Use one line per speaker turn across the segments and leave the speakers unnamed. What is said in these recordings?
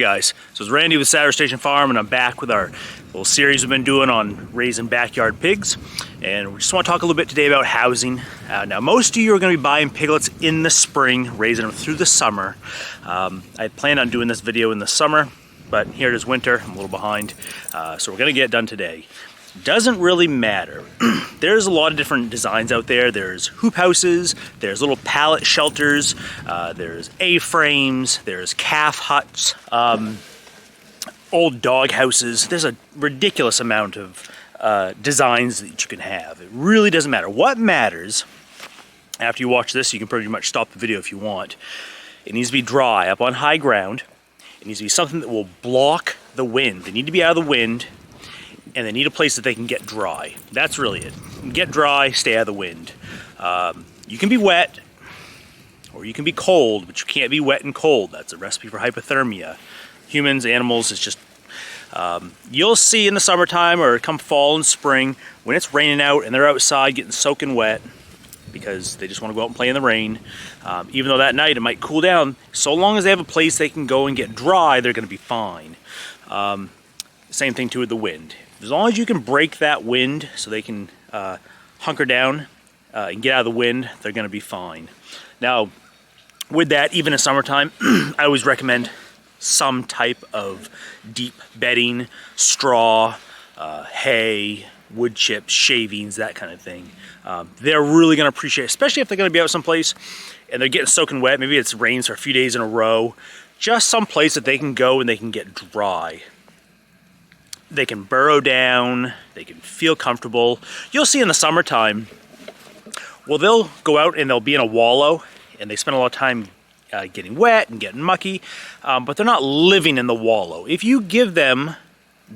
guys, so it's Randy with Saturday Station Farm, and I'm back with our little series we've been doing on raising backyard pigs. And we just want to talk a little bit today about housing. Now most of you are going to be buying piglets in the spring, raising them through the summer. I planned on doing this video in the summer, but here it is winter, I'm a little behind, so we're going to get it done today. Doesn't really matter. There's a lot of different designs out there. There's hoop houses, there's little pallet shelters, there's A-frames, there's calf huts, old dog houses. There's a ridiculous amount of designs that you can have. It really doesn't matter. What matters, after you watch this, you can pretty much stop the video if you want. It needs to be dry, up on high ground. It needs to be something that will block the wind. They need to be out of the wind, and they need a place that they can get dry. That's really it. Get dry, stay out of the wind. You can be wet, or you can be cold, but you can't be wet and cold. That's a recipe for hypothermia. Humans, animals, it's just, you'll see in the summertime or come fall and spring, when it's raining out and they're outside getting soaking wet, because they just want to go out and play in the rain. Even though that night it might cool down, so long as they have a place they can go and get dry, they're gonna be fine. Same thing too with the wind. As long as you can break that wind so they can hunker down and get out of the wind, they're going to be fine. Now, with that, even in summertime, I always recommend some type of deep bedding, straw, hay, wood chips, shavings, that kind of thing. They're really going to appreciate it, especially if they're going to be out someplace and they're getting soaking wet. Maybe it's rains for a few days in a row. Just some place that they can go and they can get dry. They can burrow down, they can feel comfortable. You'll see in the summertime, well, they'll go out and they'll be in a wallow and they spend a lot of time getting wet and getting mucky, but they're not living in the wallow. If you give them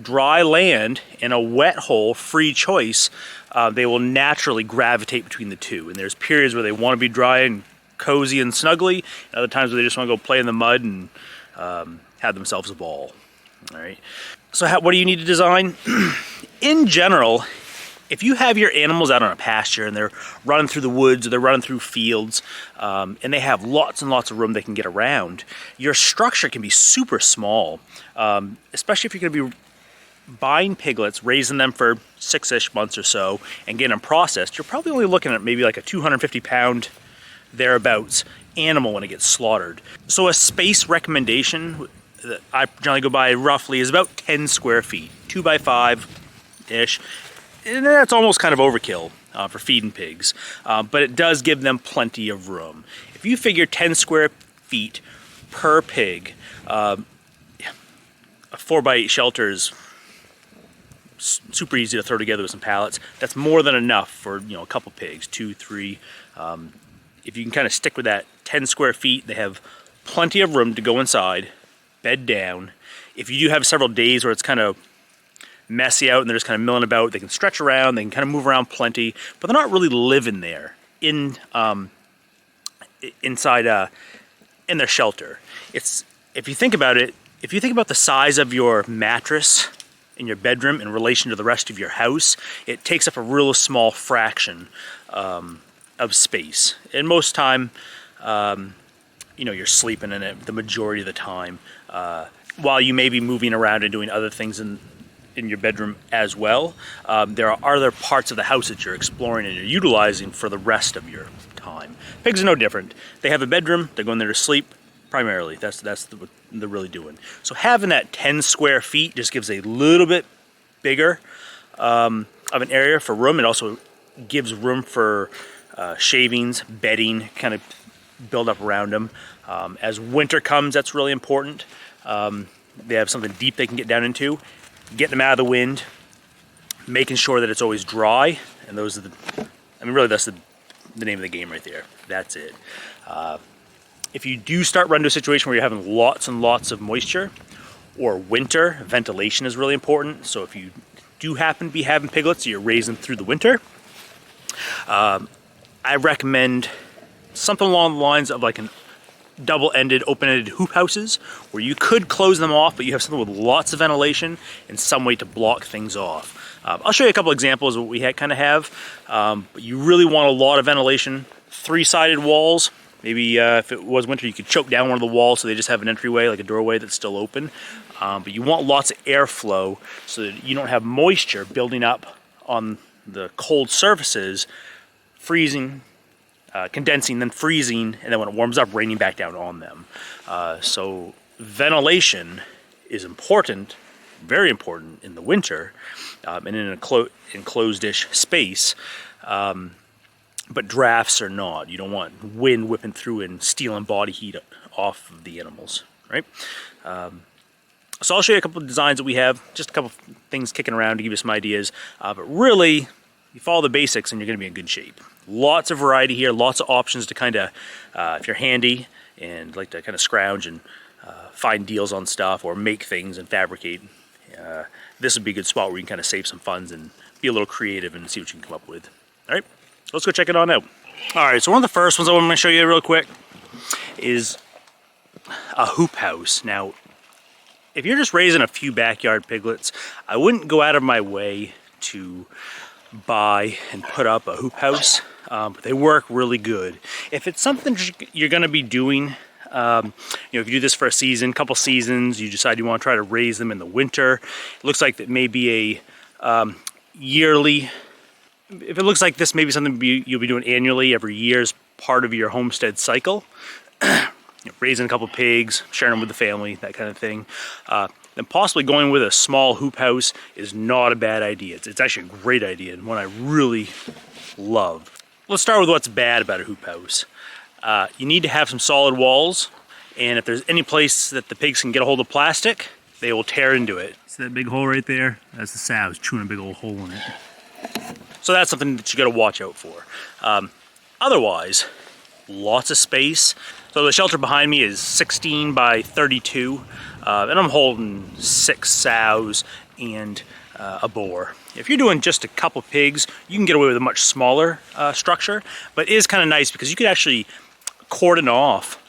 dry land and a wet hole, free choice, they will naturally gravitate between the two. And there's periods where they want to be dry and cozy and snuggly, and other times where they just want to go play in the mud and have themselves a ball. All right. So what do you need to design? In general, if you have your animals out on a pasture and they're running through the woods or they're running through fields, and they have lots and lots of room they can get around, your structure can be super small, especially if you're going to be buying piglets, raising them for 6-ish months or so, and getting them processed. You're probably only looking at maybe like a 250-pound thereabouts animal when it gets slaughtered. So a space recommendation that I generally go by roughly is about 10 square feet, 2 by 5-ish, and that's almost kind of overkill for feeding pigs, but it does give them plenty of room. If you figure 10 square feet per pig, a 4x8 shelter is super easy to throw together with some pallets. That's more than enough for, you know, a couple pigs, 2, 3. If you can kind of stick with that 10 square feet, they have plenty of room to go inside, bed down. If you do have several days where it's kind of messy out and they're just kind of milling about, they can stretch around, they can kind of move around plenty, but they're not really living there inside in their shelter. It's, if you think about it, if you think about the size of your mattress in your bedroom in relation to the rest of your house, it takes up a real small fraction of space. And most time, you know, you're sleeping in it the majority of the time, while you may be moving around and doing other things in your bedroom as well. There are other parts of the house that you're exploring and you're utilizing for the rest of your time. Pigs are no different. They have a bedroom, they're going there to sleep primarily. That's what they're really doing. So having that 10 square feet just gives a little bit bigger of an area for room. It also gives room for shavings, bedding, kind of build up around them. As winter comes, that's really important. They have something deep they can get down into, getting them out of the wind, making sure that it's always dry, and those are really that's the name of the game right there. That's it. If you do start running into a situation where you're having lots and lots of moisture, or winter, ventilation is really important. So if you do happen to be having piglets that you're raising through the winter, I recommend something along the lines of like an double-ended, open-ended hoop houses, where you could close them off, but you have something with lots of ventilation and some way to block things off. I'll show you a couple examples of what we kind of have, but you really want a lot of ventilation. 3-sided walls, Maybe if it was winter, you could choke down one of the walls so they just have an entryway, like a doorway that's still open. But you want lots of airflow so that you don't have moisture building up on the cold surfaces, freezing, condensing, then freezing, and then when it warms up, raining back down on them. So ventilation is important, very important in the winter, and in an enclosed-ish space. But drafts are not. You don't want wind whipping through and stealing body heat off of the animals, right? So I'll show you a couple of designs that we have, just a couple of things kicking around to give you some ideas. But really, you follow the basics and you're going to be in good shape. Lots of variety here, lots of options to kind of, if you're handy and like to kind of scrounge and find deals on stuff or make things and fabricate, this would be a good spot where you can kind of save some funds and be a little creative and see what you can come up with. All right, let's go check it on out. All right, so one of the first ones I'm going to show you real quick is a hoop house. Now, if you're just raising a few backyard piglets, I wouldn't go out of my way to buy and put up a hoop house. But they work really good. If it's something you're going to be doing, you know, if you do this for a season, couple seasons, you decide you want to try to raise them in the winter, it looks like that may be a yearly. If it looks like this may be something you'll be doing annually every year as part of your homestead cycle, you know, raising a couple pigs, sharing them with the family, that kind of thing, then possibly going with a small hoop house is not a bad idea. It's actually a great idea and one I really love. Let's start with what's bad about a hoop house. You need to have some solid walls, and if there's any place that the pigs can get a hold of plastic, they will tear into it. See that big hole right there? That's the sows chewing a big old hole in it. So that's something that you gotta watch out for. Otherwise, lots of space. So the shelter behind me is 16 by 32, and I'm holding 6 sows and a boar. If you're doing just a couple pigs, you can get away with a much smaller structure, but it is kind of nice because you could actually cordon off,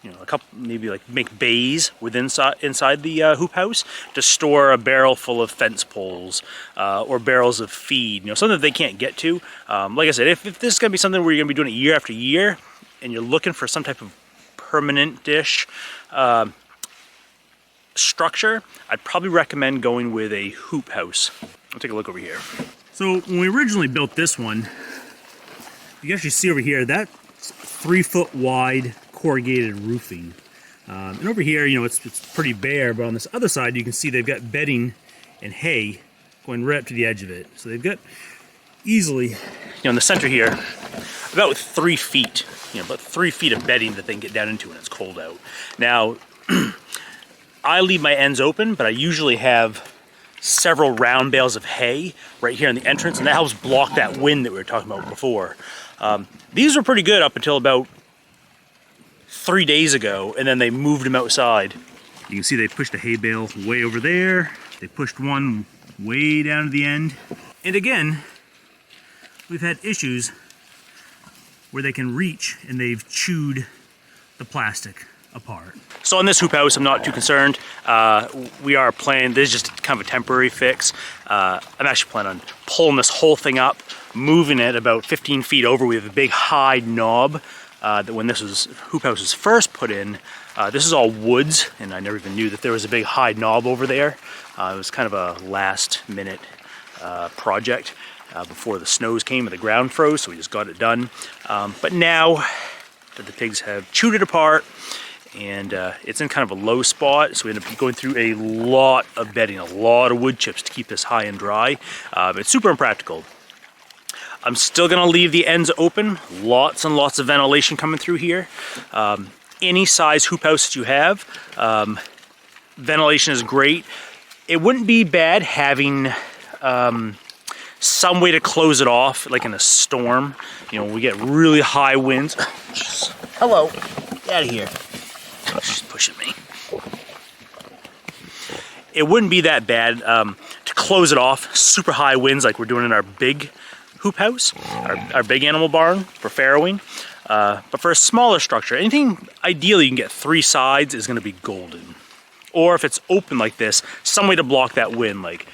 you know, a couple, maybe like make bays inside the hoop house to store a barrel full of fence poles or barrels of feed, you know, something that they can't get to. Like I said, if this is going to be something where you're going to be doing it year after year and you're looking for some type of permanent dish structure, I'd probably recommend going with a hoop house. I'll take a look over here. So when we originally built this one, you can actually see over here, that's 3 foot wide corrugated roofing. And over here, you know, it's pretty bare, but on this other side, you can see they've got bedding and hay going right up to the edge of it. So they've got easily, you know, in the center here, about 3 feet, you know, about 3 feet of bedding that they can get down into when it's cold out. Now, I leave my ends open, but I usually have several round bales of hay right here in the entrance, and that helps block that wind that we were talking about before. These were pretty good up until about 3 days ago, and then they moved them outside. You can see they pushed a hay bale way over there. They pushed one way down to the end. And again, we've had issues where they can reach and they've chewed the plastic apart. So on this hoop house, I'm not too concerned. We are planning, this is just kind of a temporary fix. I'm actually planning on pulling this whole thing up, moving it about 15 feet over. We have a big hide knob that when this hoop house was first put in, this is all woods, and I never even knew that there was a big hide knob over there. It was kind of a last minute project before the snows came and the ground froze, so we just got it done. But now that the pigs have chewed it apart, and it's in kind of a low spot, so we end up going through a lot of bedding, a lot of wood chips to keep this high and dry. It's super impractical. I'm still gonna leave the ends open, lots and lots of ventilation coming through here. Any size hoop house that you have, ventilation is great. It wouldn't be bad having some way to close it off, like in a storm. You know, we get really high winds. Hello, get out of here. She's pushing me. It wouldn't be that bad to close it off, super high winds like we're doing in our big hoop house, our big animal barn for farrowing. But for a smaller structure, anything ideally you can get 3 sides is gonna be golden. Or if it's open like this, some way to block that wind, like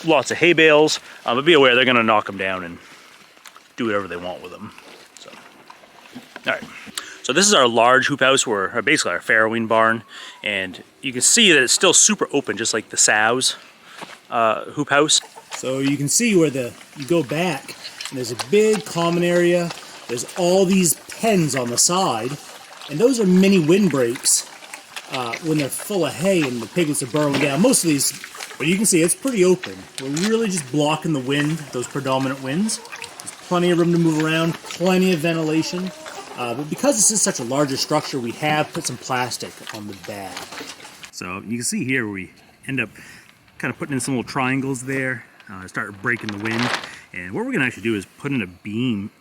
lots of hay bales, but be aware they're gonna knock them down and do whatever they want with them. So, all right. So this is our large hoop house, or basically our farrowing barn, and you can see that it's still super open, just like the sows hoop house. So you can see where you go back, and there's a big common area. There's all these pens on the side, and those are mini windbreaks when they're full of hay and the piglets are burrowing down. Most of these, but you can see it's pretty open. We're really just blocking the wind, those predominant winds. There's plenty of room to move around, plenty of ventilation. But because this is such a larger structure, we have put some plastic on the back. So you can see here where we end up kind of putting in some little triangles there, start breaking the wind. And what we're gonna actually do is put in a beam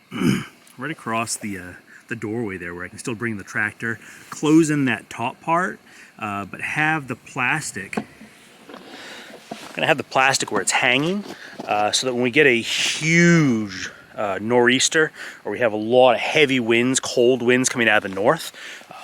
right across the doorway there, where I can still bring the tractor, close in that top part, but have the plastic. I'm gonna have the plastic where it's hanging, so that when we get a huge nor'easter, or we have a lot of heavy winds, cold winds coming out of the north,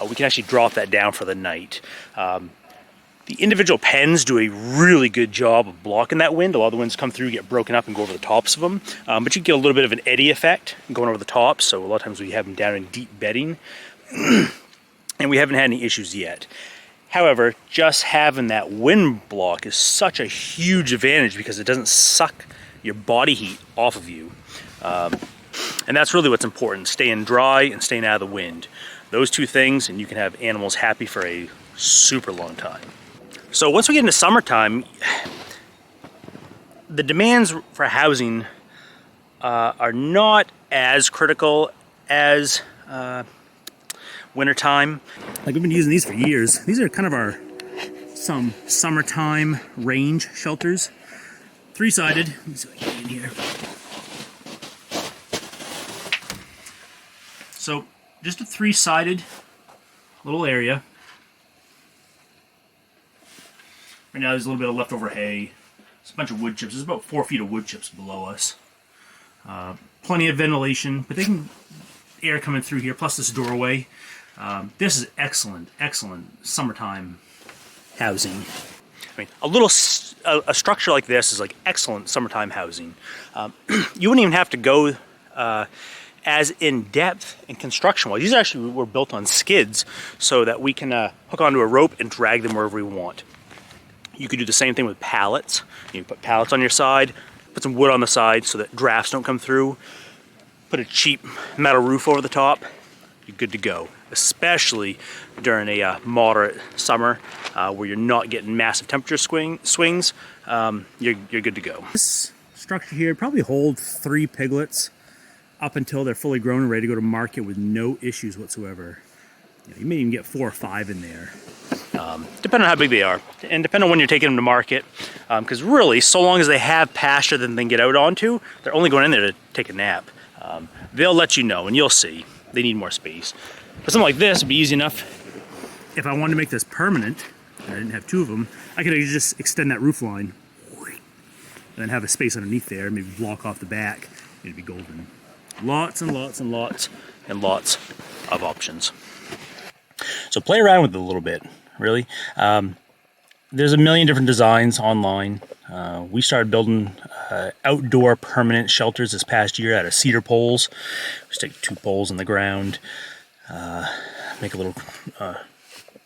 we can actually drop that down for the night. The individual pens do a really good job of blocking that wind. A lot of the winds come through, get broken up, and go over the tops of them. But you get a little bit of an eddy effect going over the tops, so a lot of times we have them down in deep bedding. And we haven't had any issues yet. However, just having that wind block is such a huge advantage because it doesn't suck your body heat off of you. And that's really what's important, staying dry and staying out of the wind. Those two things, and you can have animals happy for a super long time. So once we get into summertime, the demands for housing are not as critical as wintertime. Like, we've been using these for years. These are kind of some summertime range shelters. Three-sided. Let me see if I can get in here. So just a three-sided little area. Right now there's a little bit of leftover hay. There's a bunch of wood chips. There's about 4 feet of wood chips below us. Plenty of ventilation, but they can air coming through here, plus this doorway. This is excellent summertime housing. I mean, a structure like this is like excellent summertime housing. You wouldn't even have to go as in depth in construction. Well, these actually were built on skids so that we can hook onto a rope and drag them wherever we want. You could do the same thing with pallets. You put pallets on your side, put some wood on the side so that drafts don't come through, put a cheap metal roof over the top, you're good to go. Especially during a moderate summer where you're not getting massive temperature swings, you're good to go. This structure here probably holds 3 piglets up until they're fully grown and ready to go to market with no issues whatsoever. You may even get 4 or 5 in there. Depending on how big they are, and depending on when you're taking them to market, because really, so long as they have pasture that they can get out onto, they're only going in there to take a nap. They'll let you know, and you'll see they need more space. But something like this would be easy enough. If I wanted to make this permanent, and I didn't have 2 of them, I could just extend that roof line, and then have a space underneath there, maybe block off the back. It'd be golden. Lots and lots and lots and lots of options. So play around with it a little bit, really. There's a million different designs online. We started building outdoor permanent shelters this past year out of cedar poles. Just take 2 poles in the ground, make a little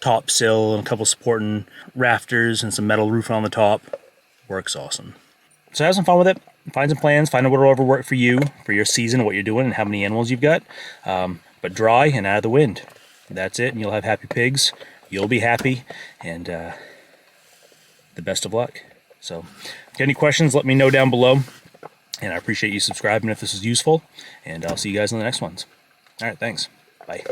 top sill and a couple supporting rafters and some metal roof on the top. Works awesome. So have some fun with it. Find some plans, find out what will ever work for you, for your season, what you're doing, and how many animals you've got. But dry and out of the wind. That's it, and you'll have happy pigs. You'll be happy, and the best of luck. So, if you have any questions, let me know down below. And I appreciate you subscribing if this is useful. And I'll see you guys in the next ones. All right, thanks. Bye.